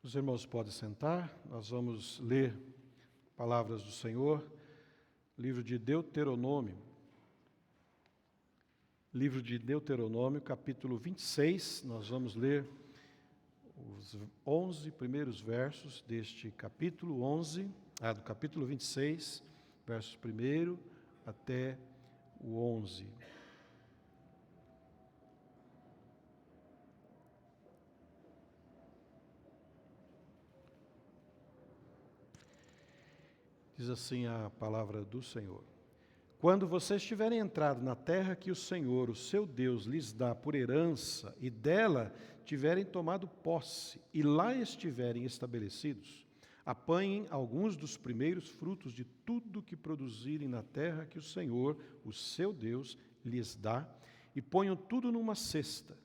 Os irmãos podem sentar, nós vamos ler palavras do Senhor, livro de Deuteronômio. Livro de Deuteronômio, capítulo 26, nós vamos ler os 11 primeiros versos deste capítulo do capítulo 26, versos 1 até o 11. Diz assim a palavra do Senhor: Quando vocês tiverem entrado na terra que o Senhor, o seu Deus, lhes dá por herança, e dela tiverem tomado posse, e lá estiverem estabelecidos, apanhem alguns dos primeiros frutos de tudo que produzirem na terra que o Senhor, o seu Deus, lhes dá, e ponham tudo numa cesta.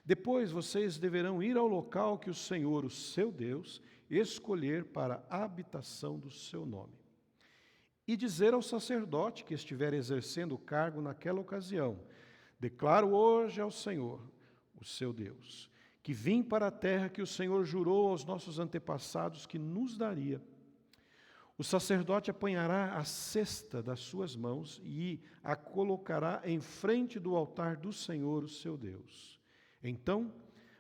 Depois vocês deverão ir ao local que o Senhor, o seu Deus, escolher para a habitação do seu nome. E dizer ao sacerdote que estiver exercendo o cargo naquela ocasião: declaro hoje ao Senhor, o seu Deus, que vim para a terra que o Senhor jurou aos nossos antepassados que nos daria. O sacerdote apanhará a cesta das suas mãos e a colocará em frente do altar do Senhor, o seu Deus. Então,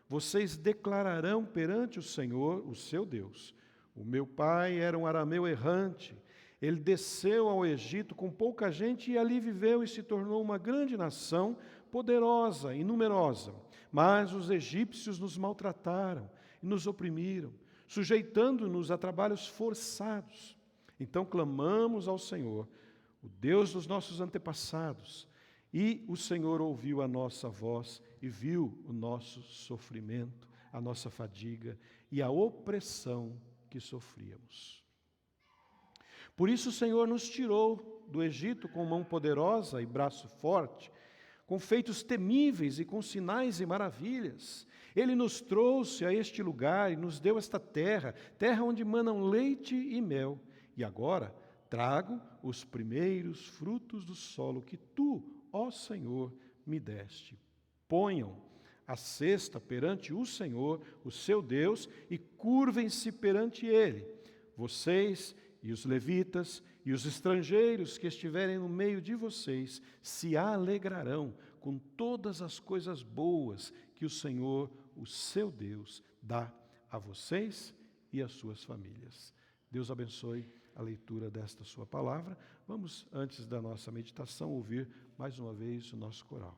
vocês declararão perante o Senhor, o seu Deus: o meu pai era um arameu errante. Ele desceu ao Egito com pouca gente e ali viveu e se tornou uma grande nação, poderosa e numerosa. Mas os egípcios nos maltrataram e nos oprimiram, sujeitando-nos a trabalhos forçados. Então clamamos ao Senhor, o Deus dos nossos antepassados, e o Senhor ouviu a nossa voz e viu o nosso sofrimento, a nossa fadiga e a opressão que sofríamos. Por isso o Senhor nos tirou do Egito com mão poderosa e braço forte, com feitos temíveis e com sinais e maravilhas. Ele nos trouxe a este lugar e nos deu esta terra, terra onde manam leite e mel. E agora trago os primeiros frutos do solo que tu, ó Senhor, me deste. Ponham a cesta perante o Senhor, o seu Deus, e curvem-se perante ele. Vocês e os levitas e os estrangeiros que estiverem no meio de vocês se alegrarão com todas as coisas boas que o Senhor, o seu Deus, dá a vocês e às suas famílias. Deus abençoe a leitura desta sua palavra. Vamos, antes da nossa meditação, ouvir mais uma vez o nosso coral.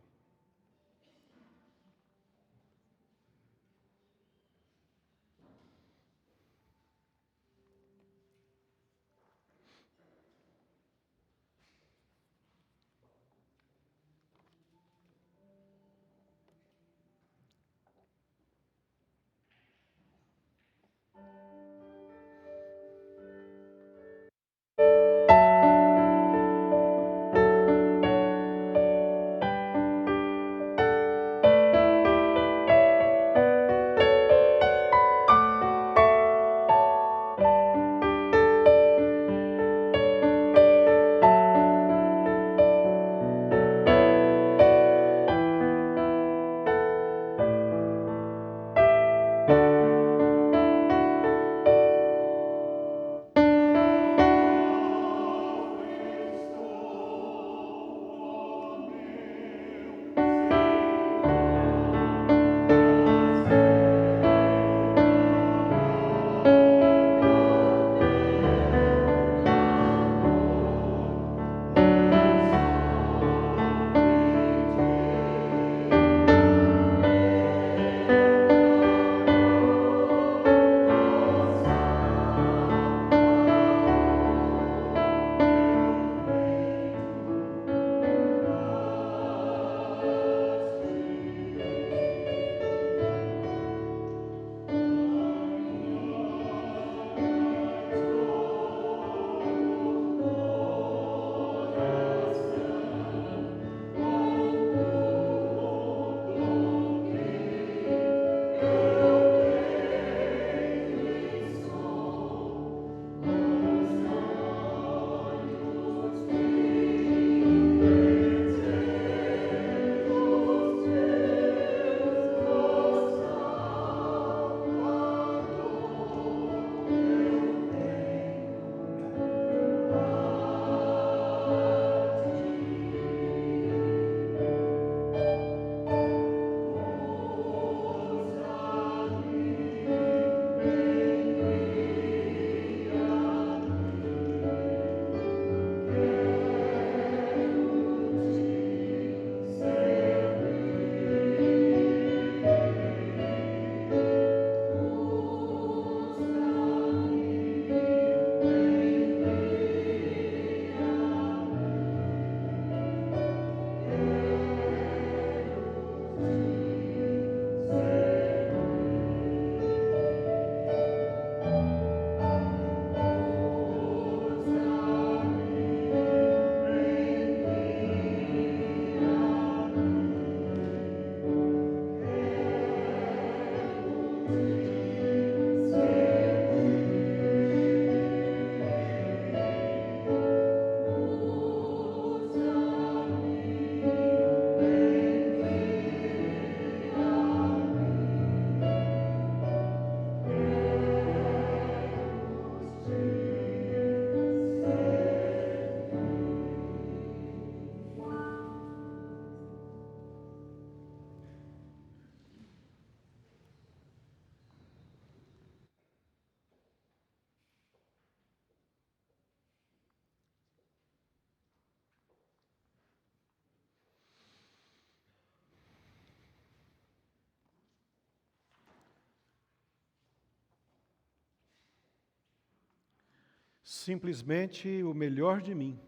simplesmente o melhor de mim.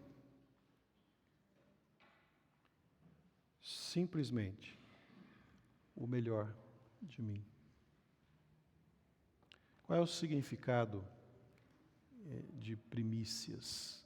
Simplesmente o melhor de mim. Qual é o significado de primícias?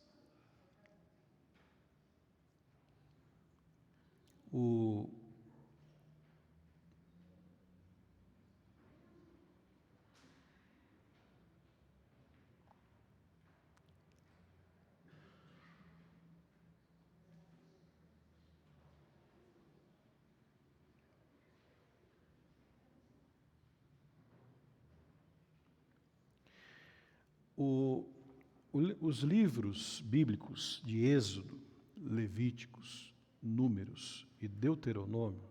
Os livros bíblicos de Êxodo, Levíticos, Números e Deuteronômio,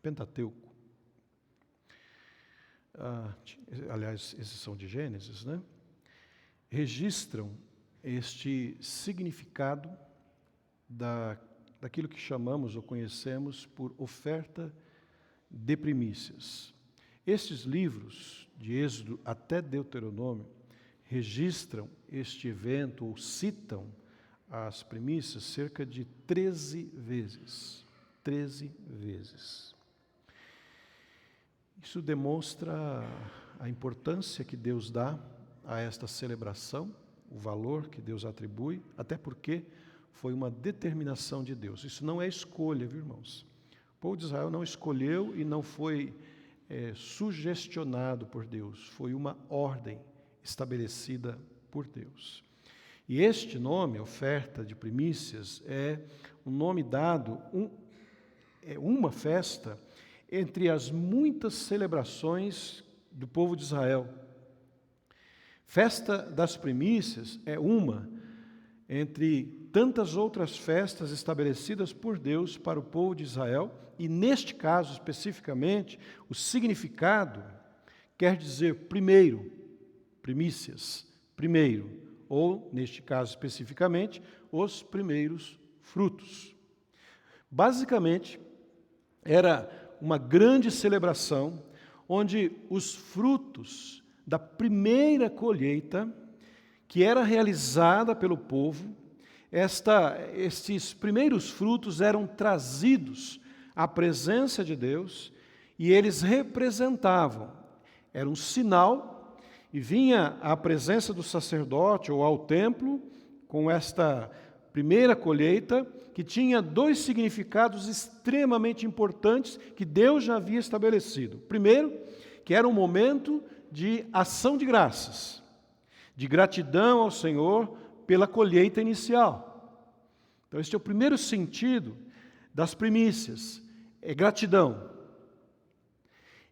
Pentateuco, aliás, esses são de Gênesis, né? Registram este significado daquilo que chamamos ou conhecemos por oferta de primícias. Estes livros, de Êxodo até Deuteronômio, registram este evento ou citam as primícias cerca de 13 vezes. 13 vezes. Isso demonstra a importância que Deus dá a esta celebração, o valor que Deus atribui, até porque foi uma determinação de Deus. Isso não é escolha, viu, irmãos? O povo de Israel não escolheu e não foi sugestionado por Deus, foi uma ordem estabelecida por Deus. E este nome, oferta de primícias, é um nome dado, uma festa entre as muitas celebrações do povo de Israel. Festa das primícias é uma entre tantas outras festas estabelecidas por Deus para o povo de Israel, e neste caso especificamente, o significado quer dizer primeiro, primícias, primeiro, ou, neste caso especificamente, os primeiros frutos. Basicamente, era uma grande celebração onde os frutos da primeira colheita, que era realizada pelo povo, estes primeiros frutos eram trazidos à presença de Deus e eles representavam, era um sinal. E vinha à presença do sacerdote ou ao templo com esta primeira colheita, que tinha dois significados extremamente importantes que Deus já havia estabelecido. Primeiro, que era um momento de ação de graças, de gratidão ao Senhor pela colheita inicial. Então, este é o primeiro sentido das primícias, é gratidão.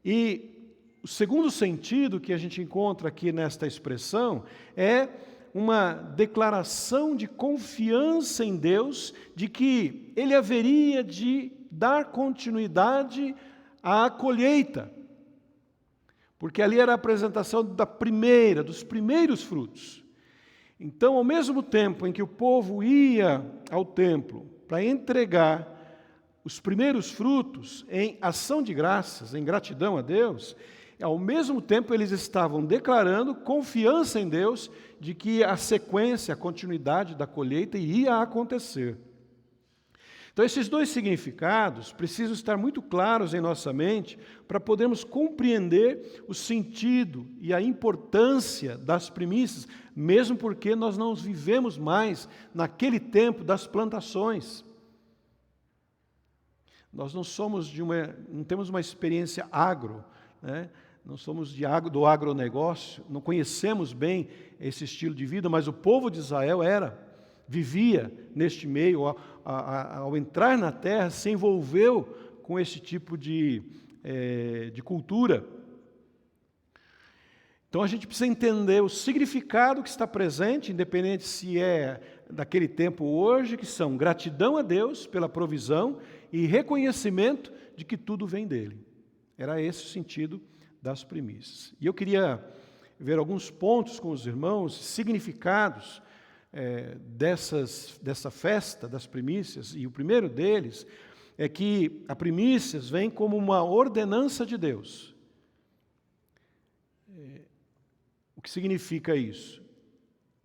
E o segundo sentido que a gente encontra aqui nesta expressão é uma declaração de confiança em Deus, de que Ele haveria de dar continuidade à colheita. Porque ali era a apresentação dos primeiros frutos. Então, ao mesmo tempo em que o povo ia ao templo para entregar os primeiros frutos em ação de graças, em gratidão a Deus, ao mesmo tempo eles estavam declarando confiança em Deus de que a sequência, a continuidade da colheita ia acontecer. Então, esses dois significados precisam estar muito claros em nossa mente para podermos compreender o sentido e a importância das primícias, mesmo porque nós não vivemos mais naquele tempo das plantações. Nós não temos uma experiência agro, né? Não somos do agronegócio, não conhecemos bem esse estilo de vida, mas o povo de Israel vivia neste meio, ao entrar na terra, se envolveu com esse tipo de cultura. Então a gente precisa entender o significado que está presente, independente se é daquele tempo ou hoje, que são gratidão a Deus pela provisão e reconhecimento de que tudo vem dele. Era esse o sentido das primícias. E eu queria ver alguns pontos com os irmãos, significados dessa festa das primícias, e o primeiro deles é que a primícias vem como uma ordenança de Deus. O que significa isso?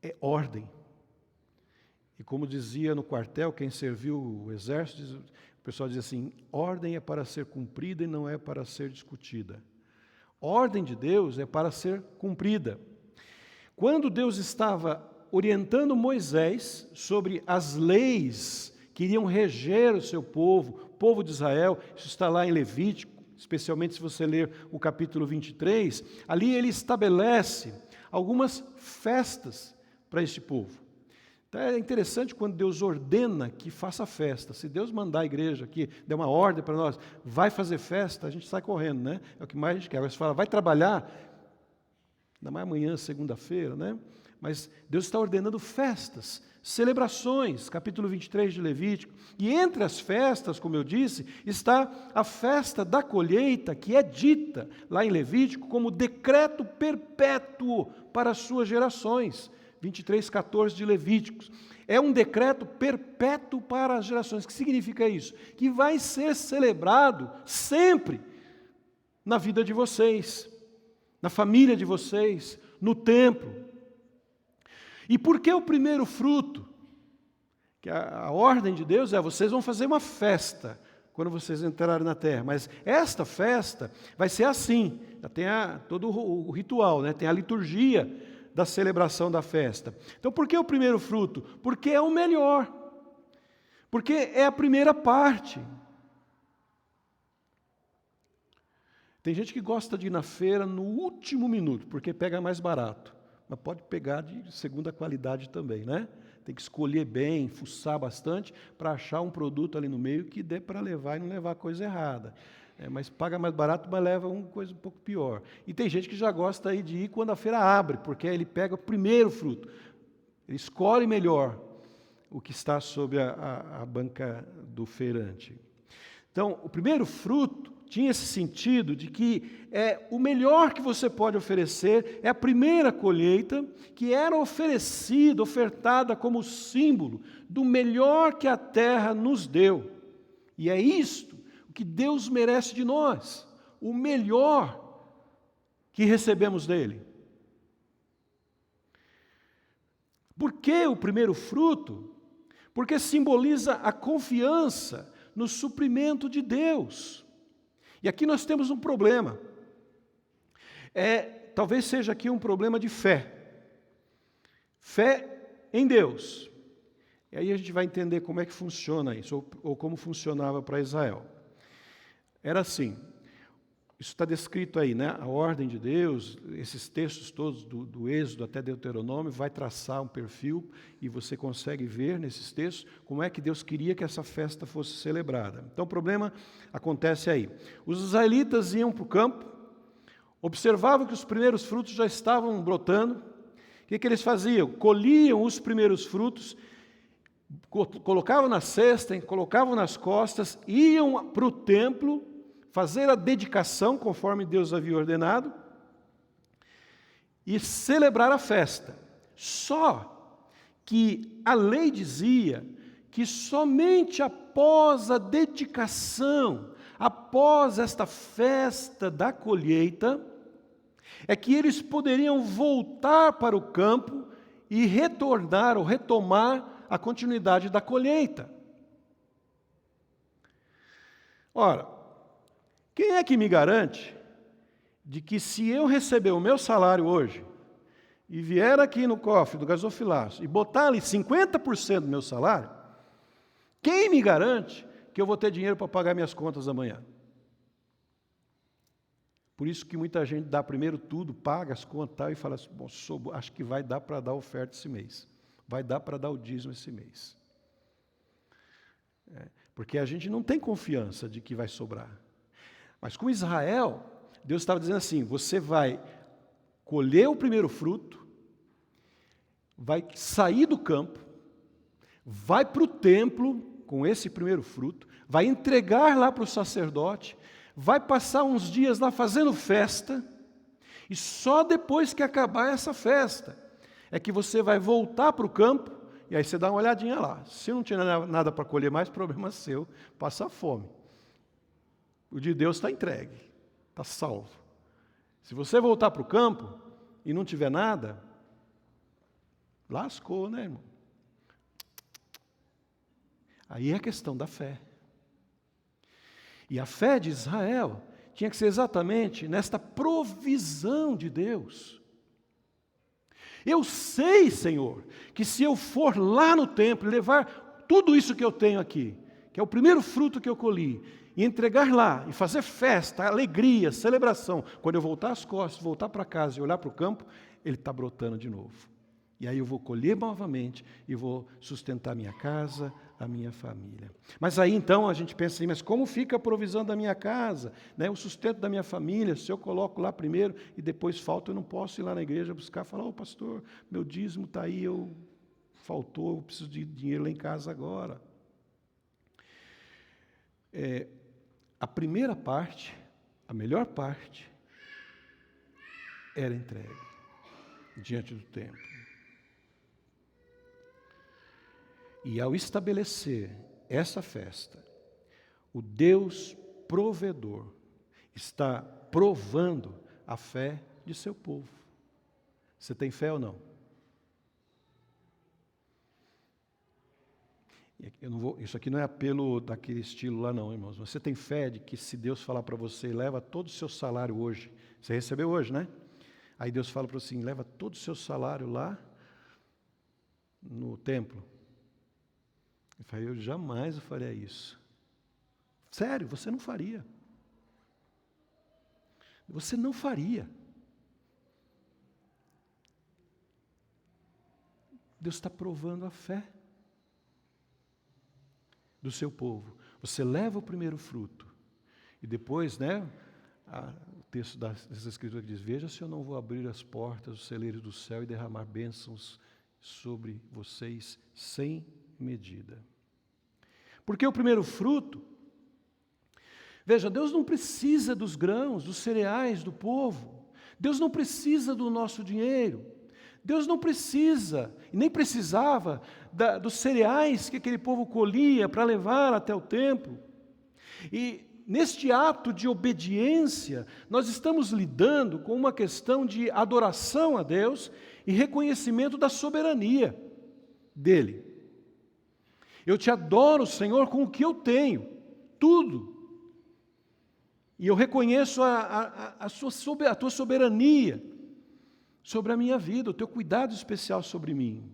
é ordem. E como dizia no quartel, quem serviu o exército, o pessoal dizia assim, ordem é para ser cumprida e não é para ser discutida. Ordem de Deus é para ser cumprida. Quando Deus estava orientando Moisés sobre as leis que iriam reger o seu povo, o povo de Israel, isso está lá em Levítico, especialmente se você ler o capítulo 23, ali ele estabelece algumas festas para este povo. Então é interessante quando Deus ordena que faça festa. Se Deus mandar a igreja aqui, der uma ordem para nós, vai fazer festa, a gente sai correndo, né? É o que mais a gente quer. Agora você fala, vai trabalhar, ainda mais amanhã, segunda-feira, né? Mas Deus está ordenando festas, celebrações, capítulo 23 de Levítico. E entre as festas, como eu disse, está a festa da colheita, que é dita lá em Levítico como decreto perpétuo para as suas gerações. 23:14 de Levíticos. É um decreto perpétuo para as gerações. O que significa isso? Que vai ser celebrado sempre na vida de vocês, na família de vocês, no templo. E por que o primeiro fruto? Que a ordem de Deus é, vocês vão fazer uma festa quando vocês entrarem na terra. Mas esta festa vai ser assim, já tem todo o ritual, né? Tem a liturgia da celebração da festa. Então, por que o primeiro fruto? Porque é o melhor. Porque é a primeira parte. Tem gente que gosta de ir na feira no último minuto, porque pega mais barato. Mas pode pegar de segunda qualidade também, né? Tem que escolher bem, fuçar bastante, para achar um produto ali no meio que dê para levar e não levar coisa errada. Mas paga mais barato, mas leva uma coisa um pouco pior. E tem gente que já gosta aí de ir quando a feira abre, porque aí ele pega o primeiro fruto. Ele escolhe melhor o que está sob a banca do feirante. Então, o primeiro fruto tinha esse sentido de que o melhor que você pode oferecer é a primeira colheita, que era ofertada como símbolo do melhor que a terra nos deu. E é isto que Deus merece de nós, o melhor que recebemos dele. Por que o primeiro fruto? Porque simboliza a confiança no suprimento de Deus. E aqui nós temos um problema. Talvez seja aqui um problema de fé. Fé em Deus. E aí a gente vai entender como é que funciona isso, ou como funcionava para Israel. Era assim, isso está descrito aí, né? A ordem de Deus, esses textos todos do Êxodo até Deuteronômio, vai traçar um perfil e você consegue ver nesses textos como é que Deus queria que essa festa fosse celebrada. Então o problema acontece aí. Os israelitas iam para o campo, observavam que os primeiros frutos já estavam brotando. O que eles faziam? Colhiam os primeiros frutos, colocavam na cesta, colocavam nas costas, iam para o templo, fazer a dedicação, conforme Deus havia ordenado, e celebrar a festa. Só que a lei dizia que somente após a dedicação, após esta festa da colheita, é que eles poderiam voltar para o campo e retornar ou retomar a continuidade da colheita. Ora, quem é que me garante de que se eu receber o meu salário hoje e vier aqui no cofre do gasofilaço e botar ali 50% do meu salário, quem me garante que eu vou ter dinheiro para pagar minhas contas amanhã? Por isso que muita gente dá primeiro tudo, paga as contas tal, e fala assim, bom, acho que vai dar para dar a oferta esse mês. Vai dar para dar o dízimo esse mês. Porque a gente não tem confiança de que vai sobrar. Mas com Israel, Deus estava dizendo assim, você vai colher o primeiro fruto, vai sair do campo, vai para o templo com esse primeiro fruto, vai entregar lá para o sacerdote, vai passar uns dias lá fazendo festa, e só depois que acabar essa festa, é que você vai voltar para o campo, e aí você dá uma olhadinha lá. Se não tiver nada para colher mais, problema seu, passa fome. O de Deus está entregue, está salvo. Se você voltar para o campo e não tiver nada, Lascou, né, irmão? Aí é a questão da fé. E a fé de Israel tinha que ser exatamente nesta provisão de Deus. Eu sei, Senhor, que se eu for lá no templo e levar tudo isso que eu tenho aqui, que é o primeiro fruto que eu colhi, e entregar lá, e fazer festa, alegria, celebração, quando eu voltar as costas, voltar para casa e olhar para o campo, ele está brotando de novo. E aí eu vou colher novamente e vou sustentar minha casa, a minha família. Mas aí então a gente pensa assim, mas como fica a provisão da minha casa, né? O sustento da minha família, se eu coloco lá primeiro e depois falta, eu não posso ir lá na igreja buscar, falar, pastor, meu dízimo está aí, faltou, eu preciso de dinheiro lá em casa agora. A primeira parte, a melhor parte, era entregue diante do templo. E ao estabelecer essa festa, o Deus provedor está provando a fé de seu povo. Você tem fé ou não? Isso aqui não é apelo daquele estilo lá não, irmãos. Você tem fé de que se Deus falar para você, leva todo o seu salário hoje, você recebeu hoje, né? Aí Deus fala para você, leva todo o seu salário lá no templo. Eu falei, eu jamais faria isso. Sério, você não faria. Você não faria. Deus está provando a fé do seu povo. Você leva o primeiro fruto. E depois, né, o texto dessa escritura diz, veja se eu não vou abrir as portas, os celeiros do céu e derramar bênçãos sobre vocês sem medida. Porque o primeiro fruto, veja, Deus não precisa dos grãos, dos cereais do povo. Deus não precisa do nosso dinheiro. Deus não precisa, e nem precisava, dos cereais que aquele povo colhia para levar até o templo. E neste ato de obediência, nós estamos lidando com uma questão de adoração a Deus e reconhecimento da soberania dEle. Eu te adoro, Senhor, com o que eu tenho, tudo. E eu reconheço a tua soberania sobre a minha vida, o teu cuidado especial sobre mim.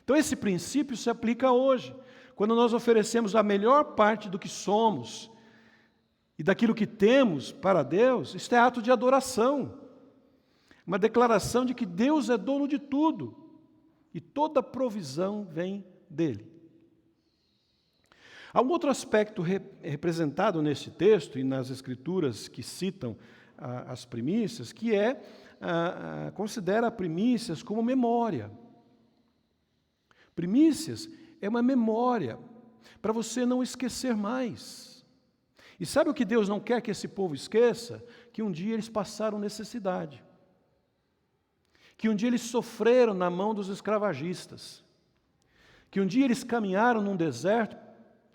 Então esse princípio se aplica hoje, quando nós oferecemos a melhor parte do que somos e daquilo que temos para Deus, isto é ato de adoração, uma declaração de que Deus é dono de tudo e toda provisão vem dEle. Há um outro aspecto representado nesse texto e nas escrituras que citam as primícias, que considera primícias como memória. Primícias é uma memória para você não esquecer mais. E sabe o que Deus não quer que esse povo esqueça? Que um dia eles passaram necessidade. Que um dia eles sofreram na mão dos escravagistas. Que um dia eles caminharam num deserto,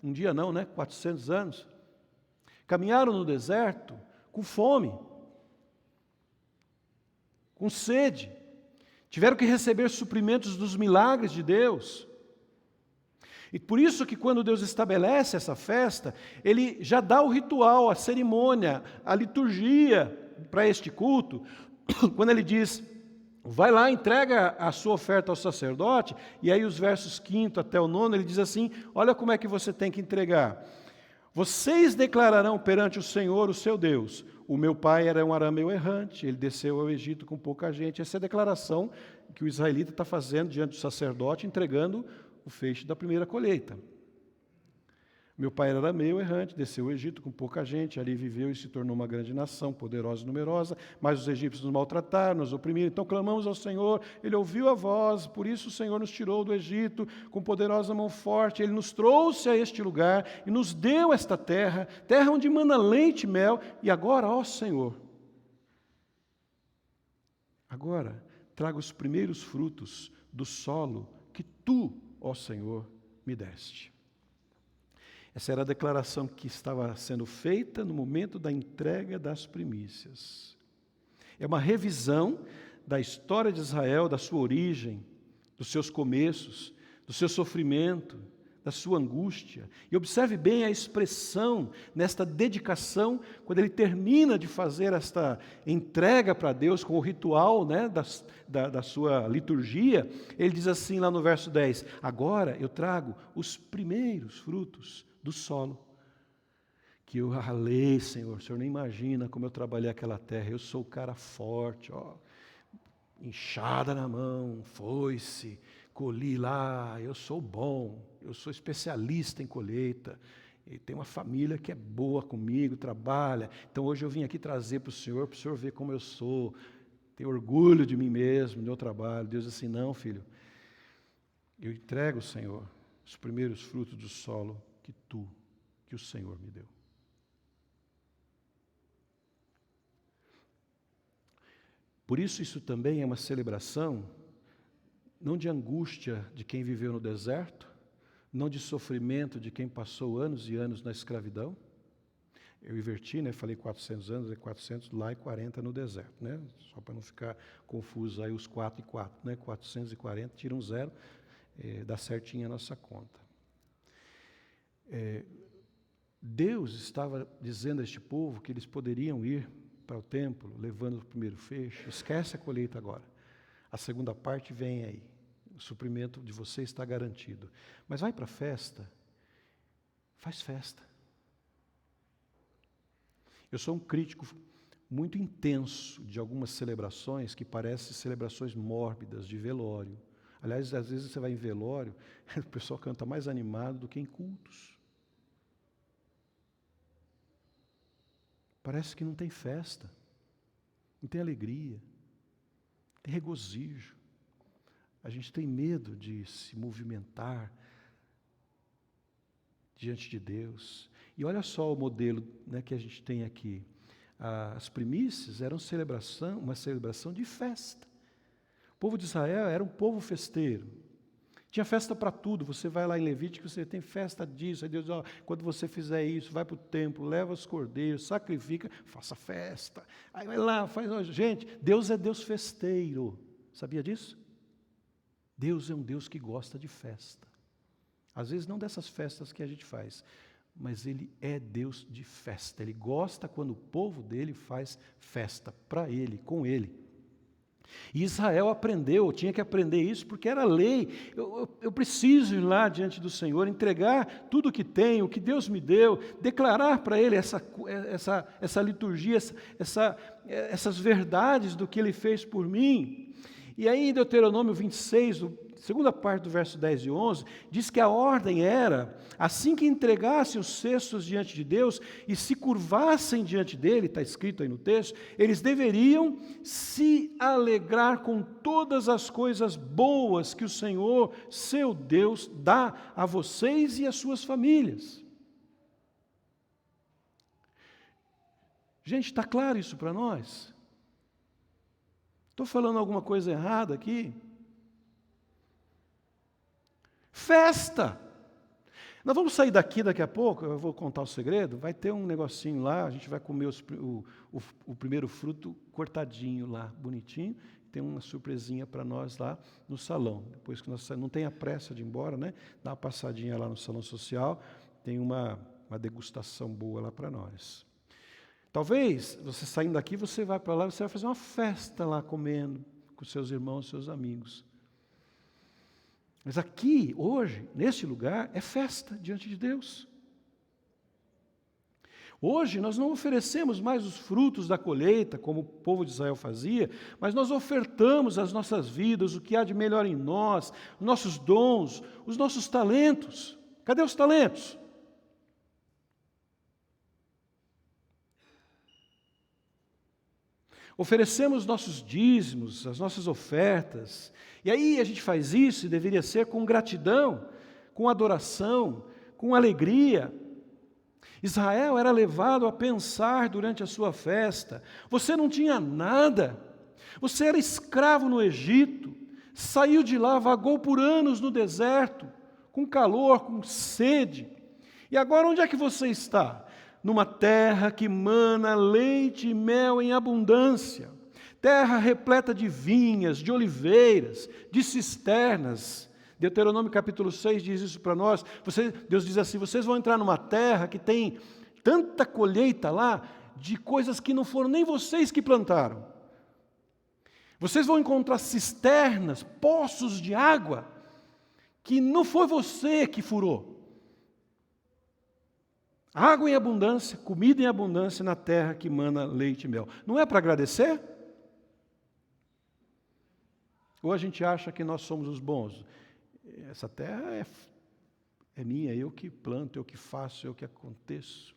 um dia não, né? 400 anos. Caminharam no deserto com fome, com sede. Tiveram que receber suprimentos dos milagres de Deus. E por isso que quando Deus estabelece essa festa, Ele já dá o ritual, a cerimônia, a liturgia para este culto. Quando Ele diz, vai lá, entrega a sua oferta ao sacerdote, e aí os versos 5º até o 9, ele diz assim, olha como é que você tem que entregar. Vocês declararão perante o Senhor, o seu Deus, o meu pai era um arameu errante, ele desceu ao Egito com pouca gente. Essa é a declaração que o israelita está fazendo diante do sacerdote, entregando o feixe da primeira colheita. Meu pai era arameu errante, desceu ao Egito com pouca gente, ali viveu e se tornou uma grande nação, poderosa e numerosa, mas os egípcios nos maltrataram, nos oprimiram, então clamamos ao Senhor, Ele ouviu a voz, por isso o Senhor nos tirou do Egito com poderosa mão forte, Ele nos trouxe a este lugar e nos deu esta terra, terra onde mana leite e mel, e agora, ó Senhor, agora traga os primeiros frutos do solo que Tu, ó Senhor, me deste. Essa era a declaração que estava sendo feita no momento da entrega das primícias. É uma revisão da história de Israel, da sua origem, dos seus começos, do seu sofrimento, da sua angústia. E observe bem a expressão nesta dedicação, quando ele termina de fazer esta entrega para Deus com o ritual, né, da sua liturgia. Ele diz assim lá no verso 10, agora eu trago os primeiros frutos do solo, que eu ralei, Senhor. O Senhor nem imagina como eu trabalhei aquela terra. Eu sou o cara forte, ó, enxada na mão, foice, colhi lá, eu sou bom, eu sou especialista em colheita, e tem uma família que é boa comigo, trabalha, então hoje eu vim aqui trazer para o Senhor ver como eu sou, tenho orgulho de mim mesmo, do meu trabalho. Deus diz assim, não, filho, eu entrego, Senhor, os primeiros frutos do solo que o Senhor me deu. Por isso também é uma celebração, não de angústia de quem viveu no deserto, não de sofrimento de quem passou anos e anos na escravidão. Eu inverti, né? Falei 400 anos, é 400 lá e 40 no deserto, né? Só para não ficar confuso aí os 4 e 4, né? 440, tira um zero, dá certinho a nossa conta. Deus estava dizendo a este povo que eles poderiam ir para o templo, levando o primeiro feixe. Esquece a colheita agora. A segunda parte vem aí. O suprimento de você está garantido. Mas vai para a festa, faz festa. Eu sou um crítico muito intenso de algumas celebrações que parecem celebrações mórbidas, de velório. Aliás, às vezes você vai em velório, o pessoal canta mais animado do que em cultos. Parece que não tem festa, não tem alegria, tem regozijo. A gente tem medo de se movimentar diante de Deus. E olha só o modelo, né, que a gente tem aqui. As primícias eram uma celebração de festa. O povo de Israel era um povo festeiro. Tinha festa para tudo. Você vai lá em Levítico, você tem festa disso. Aí Deus diz, quando você fizer isso, vai para o templo, leva os cordeiros, sacrifica, faça festa. Aí vai lá, faz. Gente, Deus é Deus festeiro. Sabia disso? Deus é um Deus que gosta de festa. Às vezes não dessas festas que a gente faz, mas Ele é Deus de festa. Ele gosta quando o povo dele faz festa para Ele, com Ele. E Israel tinha que aprender isso, porque era lei. Eu preciso ir lá diante do Senhor, entregar tudo o que tenho, o que Deus me deu, declarar para Ele essa liturgia, essas verdades do que Ele fez por mim. E aí em Deuteronômio 26, segunda parte do verso 10 e 11, diz que a ordem era, assim que entregassem os cestos diante de Deus e se curvassem diante dele, está escrito aí no texto, eles deveriam se alegrar com todas as coisas boas que o Senhor, seu Deus, dá a vocês e às suas famílias. Gente, está claro isso para nós? Estou falando alguma coisa errada aqui? Festa! Nós vamos sair daqui a pouco, eu vou contar o segredo, vai ter um negocinho lá, a gente vai comer o primeiro fruto cortadinho lá, bonitinho, tem uma surpresinha para nós lá no salão. Depois que nós saímos, não tenha pressa de ir embora, né? Dá uma passadinha lá no salão social, tem uma degustação boa lá para nós. Talvez, você saindo daqui, você vai para lá, você vai fazer uma festa lá, comendo com seus irmãos, seus amigos. Mas aqui, hoje, neste lugar, é festa diante de Deus. Hoje, nós não oferecemos mais os frutos da colheita, como o povo de Israel fazia, mas nós ofertamos as nossas vidas, o que há de melhor em nós, os nossos dons, os nossos talentos. Cadê os talentos? Oferecemos nossos dízimos, as nossas ofertas, e aí a gente faz isso e deveria ser com gratidão, com adoração, com alegria. Israel era levado a pensar durante a sua festa, você não tinha nada, você era escravo no Egito, saiu de lá, vagou por anos no deserto, com calor, com sede, e agora onde é que você está? Numa terra que mana leite e mel em abundância, terra repleta de vinhas, de oliveiras, de cisternas. Deuteronômio capítulo 6 diz isso para nós. Deus diz assim, vocês vão entrar numa terra que tem tanta colheita lá, de coisas que não foram nem vocês que plantaram. Vocês vão encontrar cisternas, poços de água, que não foi você que furou. Água em abundância, comida em abundância na terra que mana leite e mel. Não é para agradecer? Ou a gente acha que nós somos os bons? Essa terra é minha, eu que planto, eu que faço, eu que aconteço.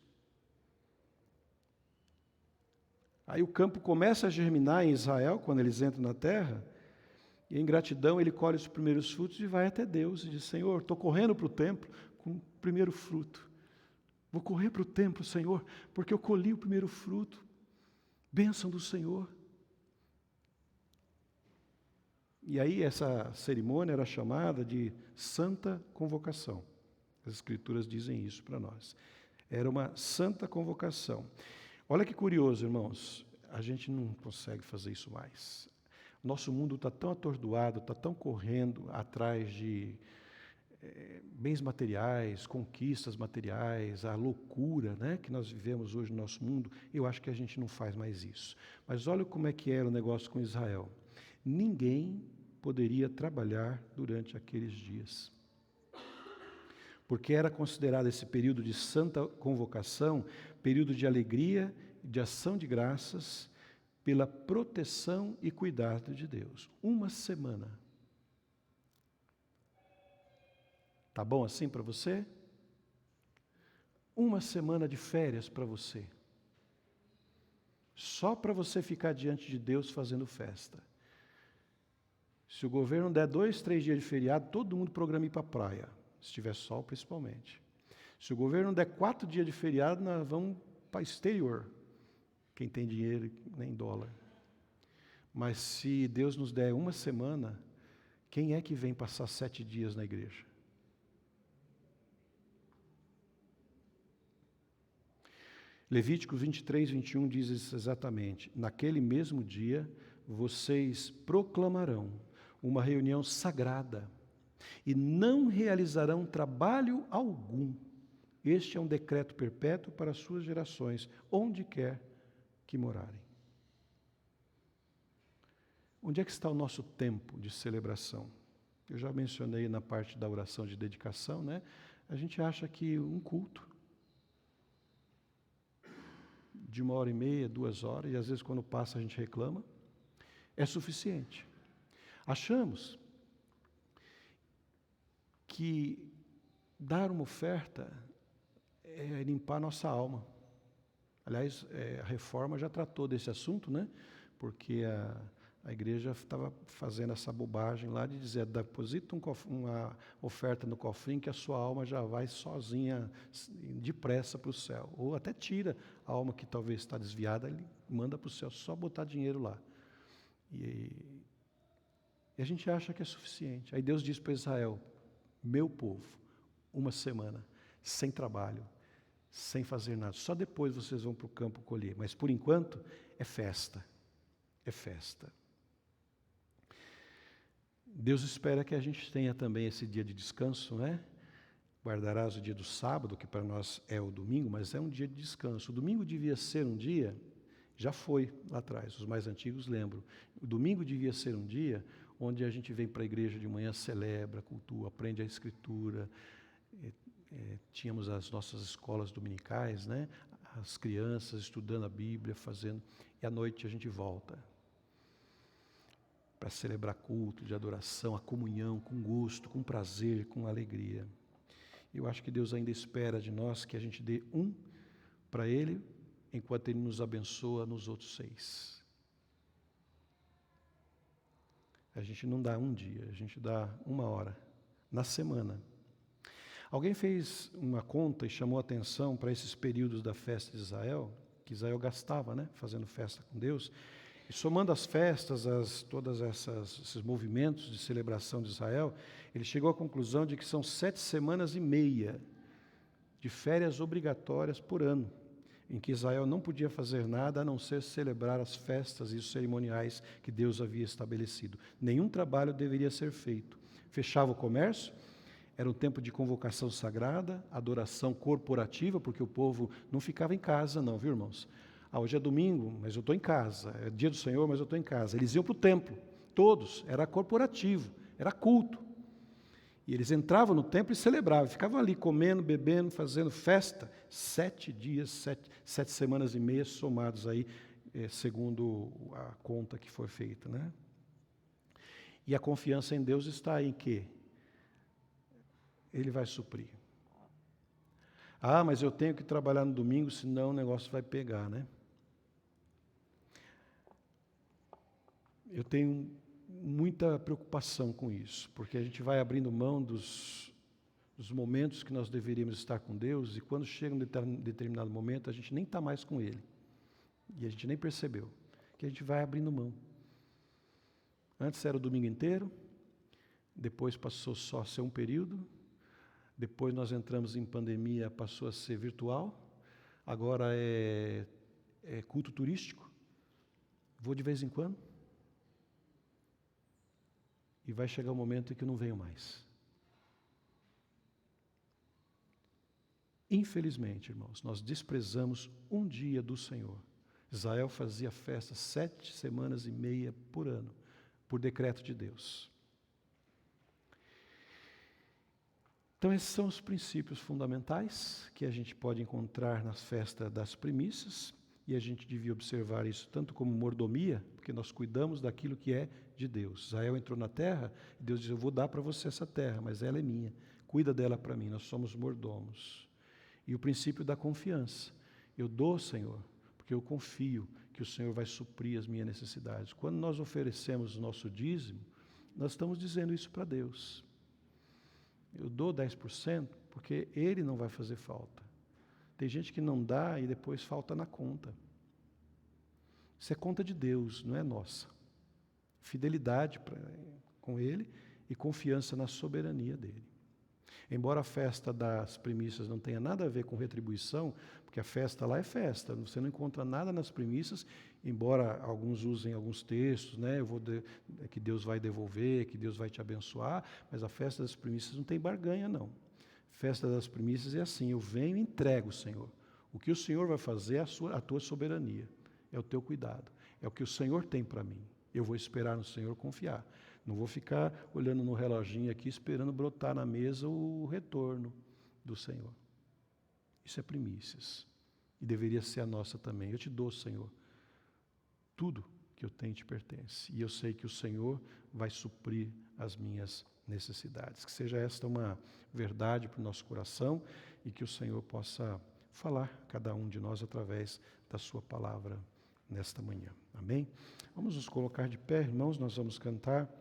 Aí o campo começa a germinar em Israel, quando eles entram na terra, e em gratidão ele colhe os primeiros frutos e vai até Deus e diz, Senhor, estou correndo para o templo com o primeiro fruto. Vou correr para o templo, Senhor, porque eu colhi o primeiro fruto. Bênção do Senhor. E aí essa cerimônia era chamada de Santa Convocação. As Escrituras dizem isso para nós. Era uma santa convocação. Olha que curioso, irmãos. A gente não consegue fazer isso mais. Nosso mundo está tão atordoado, está tão correndo atrás de bens materiais, conquistas materiais, a loucura, né, que nós vivemos hoje no nosso mundo. Eu acho que a gente não faz mais isso. Mas olha como é que era o negócio com Israel. Ninguém poderia trabalhar durante aqueles dias. Porque era considerado esse período de santa convocação, período de alegria, de ação de graças, pela proteção e cuidado de Deus. Uma semana. Tá bom assim para você? Uma semana de férias para você. Só para você ficar diante de Deus fazendo festa. Se o governo der 2, 3 dias de feriado, todo mundo programa ir para a praia. Se tiver sol, principalmente. Se o governo der 4 dias de feriado, nós vamos para o exterior. Quem tem dinheiro, nem dólar. Mas se Deus nos der uma semana, quem é que vem passar 7 dias na igreja? Levítico 23, 21 diz isso exatamente. Naquele mesmo dia, vocês proclamarão uma reunião sagrada e não realizarão trabalho algum. Este é um decreto perpétuo para as suas gerações, onde quer que morarem. Onde é que está o nosso tempo de celebração? Eu já mencionei na parte da oração de dedicação, né? A gente acha que um culto de 1h30, 2 horas, e às vezes quando passa a gente reclama, é suficiente. Achamos que dar uma oferta é limpar nossa alma. Aliás, a reforma já tratou desse assunto, né? Porque a igreja estava fazendo essa bobagem lá de dizer, deposita uma oferta no cofrinho que a sua alma já vai sozinha, depressa para o céu. Ou até tira a alma que talvez está desviada, ele manda para o céu, só botar dinheiro lá. E a gente acha que é suficiente. Aí Deus diz para Israel, meu povo, uma semana, sem trabalho, sem fazer nada. Só depois vocês vão para o campo colher. Mas por enquanto, é festa. É festa. Deus espera que a gente tenha também esse dia de descanso, né? Guardarás o dia do sábado, que para nós é o domingo, mas é um dia de descanso. O domingo devia ser um dia, já foi lá atrás, os mais antigos lembram. O domingo devia ser um dia onde a gente vem para a igreja de manhã, celebra, cultua, aprende a escritura. Tínhamos as nossas escolas dominicais, né? As crianças estudando a Bíblia, fazendo, e à noite a gente volta para celebrar culto de adoração, a comunhão, com gosto, com prazer, com alegria. Eu acho que Deus ainda espera de nós que a gente dê para Ele, enquanto Ele nos abençoa nos outros 6. A gente não dá um dia, a gente dá 1 hora, na semana. Alguém fez uma conta e chamou atenção para esses períodos da festa de Israel, que Israel gastava, né, fazendo festa com Deus. E somando as festas, todos esses movimentos de celebração de Israel, ele chegou à conclusão de que são 7 semanas e meia de férias obrigatórias por ano. em que Israel não podia fazer nada a não ser celebrar as festas e os cerimoniais que Deus havia estabelecido. Nenhum trabalho deveria ser feito. Fechava o comércio, era um tempo de convocação sagrada, adoração corporativa, porque o povo não ficava em casa não, viu, irmãos? Hoje é domingo, mas eu estou em casa. É dia do Senhor, mas eu estou em casa. Eles iam para o templo, todos. Era corporativo, era culto. E eles entravam no templo e celebravam. Ficavam ali comendo, bebendo, fazendo festa. 7 dias, 7 semanas e meia somados aí, segundo a conta que foi feita, né? E a confiança em Deus está em quê? Ele vai suprir. Mas eu tenho que trabalhar no domingo, senão o negócio vai pegar, né? Eu tenho muita preocupação com isso, porque a gente vai abrindo mão dos momentos que nós deveríamos estar com Deus, e quando chega um determinado momento, a gente nem está mais com Ele. E a gente nem percebeu, que a gente vai abrindo mão. Antes era o domingo inteiro, depois passou só a ser um período, depois nós entramos em pandemia, passou a ser virtual, agora é culto turístico, vou de vez em quando, e vai chegar um momento em que eu não venho mais. Infelizmente, irmãos, nós desprezamos um dia do Senhor. Israel fazia festa 7 semanas e meia por ano, por decreto de Deus. Então, esses são os princípios fundamentais que a gente pode encontrar nas festas das primícias, e a gente devia observar isso tanto como mordomia, porque nós cuidamos daquilo que é de Deus. Israel entrou na terra, e Deus diz, eu vou dar para você essa terra, mas ela é minha, cuida dela para mim, nós somos mordomos. E o princípio da confiança, eu dou, Senhor, porque eu confio que o Senhor vai suprir as minhas necessidades. Quando nós oferecemos o nosso dízimo, nós estamos dizendo isso para Deus. Eu dou 10% porque Ele não vai fazer falta. Tem gente que não dá e depois falta na conta. Isso é conta de Deus, não é nossa. Fidelidade com Ele e confiança na soberania dEle. Embora a festa das primícias não tenha nada a ver com retribuição, porque a festa lá é festa, você não encontra nada nas primícias, embora alguns usem alguns textos, né? Que Deus vai devolver, que Deus vai te abençoar, mas a festa das primícias não tem barganha, não. Festa das primícias é assim, eu venho e entrego, Senhor. O que o Senhor vai fazer é a tua soberania, é o teu cuidado, é o que o Senhor tem para mim. Eu vou esperar no Senhor, confiar. Não vou ficar olhando no reloginho aqui, esperando brotar na mesa o retorno do Senhor. Isso é primícias. E deveria ser a nossa também. Eu te dou, Senhor. Tudo que eu tenho te pertence. E eu sei que o Senhor vai suprir as minhas necessidades. Que seja esta uma verdade para o nosso coração e que o Senhor possa falar a cada um de nós através da sua palavra nesta manhã. Amém? Vamos nos colocar de pé, irmãos, nós vamos cantar